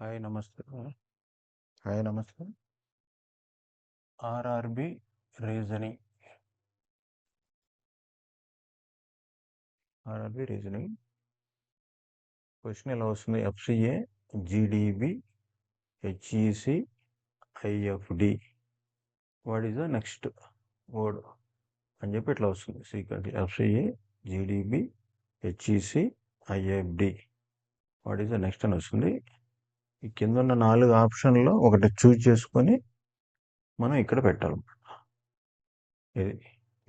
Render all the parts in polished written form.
Hi నమస్తే. Hi నమస్తే. RRB reasoning question ఎలా వస్తుంది? FCA, GDB, HEC, IFD, what is the next word అని చెప్పి ఇట్లా వస్తుంది sequence. FCA, GDB, HEC, IFD, what is the next అని వస్తుంది. ఈ కింద ఉన్న 4 ఆప్షన్లో ఒకటి చూజ్ చేసుకొని మనం ఇక్కడ పెట్టాలి. ఇది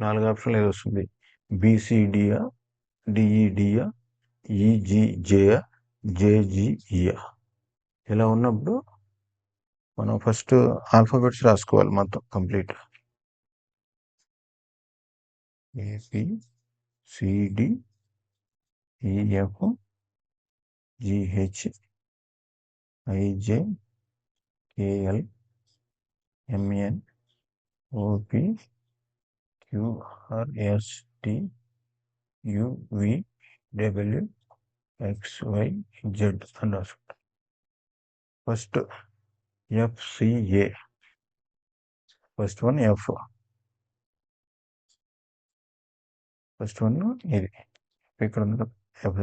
4 ఆప్షన్లు ఏది వస్తుంది? బిసిడియా, డిఈడియా, ఈజీజేయా, జేజీఈయా. ఇలా ఉన్నప్పుడు మనం ఫస్ట్ ఆల్ఫాబెట్స్ రాసుకోవాలి మొత్తం complete. A B, C D, E F, G H, I J, K L, M N, O P, Q R S T, U V, W, XY, Z అని రాసుకుంటాం. First F C A, first one F, first one ఇది ఇక్కడ ఉంది కదా ఎఫ్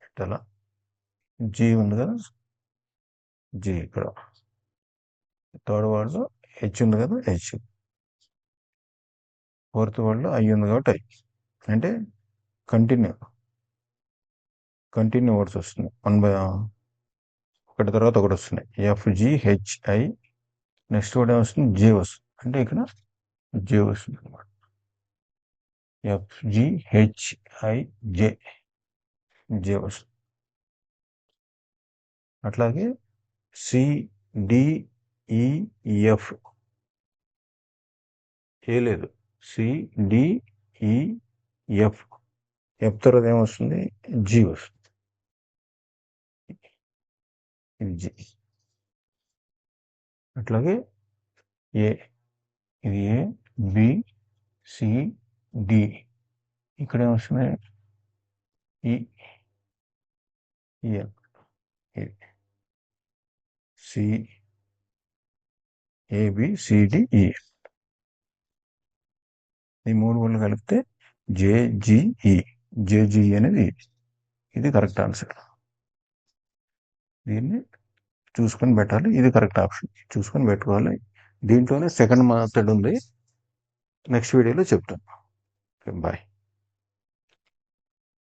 పెట్టాలా. జీ ఉంది కదా, జీ ఇక్కడ. థర్డ్ వర్డ్ హెచ్ ఉంది కదా, హెచ్. ఫోర్త్ వర్డ్ ఐ ఉంది కాబట్టి ఐ. అంటే కంటిన్యూ వర్డ్స్ వస్తున్నాయి. ఒకటి తర్వాత ఒకటి వస్తున్నాయి. FGHI, నెక్స్ట్ వర్డ్ ఏమొస్తుంది? జే వస్తుంది. అంటే ఇక్కడ జే వస్తుంది అనమాట. FGHIJ, జే వస్తుంది. అట్లాగే CDEF, ఏ లేదు, CDEF, ఎఫ్ తర్వాత ఏమొస్తుంది? జీ వస్తుంది. జీ. అట్లాగే ఏ, ఇది ఏ, బి, సి, డి, ఇక్కడ ఏమొస్తుంది? C, A B C D E. ఈ 3 వర్డ్లు కలిపితే జేజీఈ అనేది ఇది కరెక్ట్ ఆన్సర్. దీన్ని చూసుకొని పెట్టాలి. ఇది కరెక్ట్ ఆప్షన్ చూసుకొని పెట్టుకోవాలి. దీంట్లోనే సెకండ్ మెథడ్ ఉంది, నెక్స్ట్ వీడియోలో చెప్తాను. బాయ్.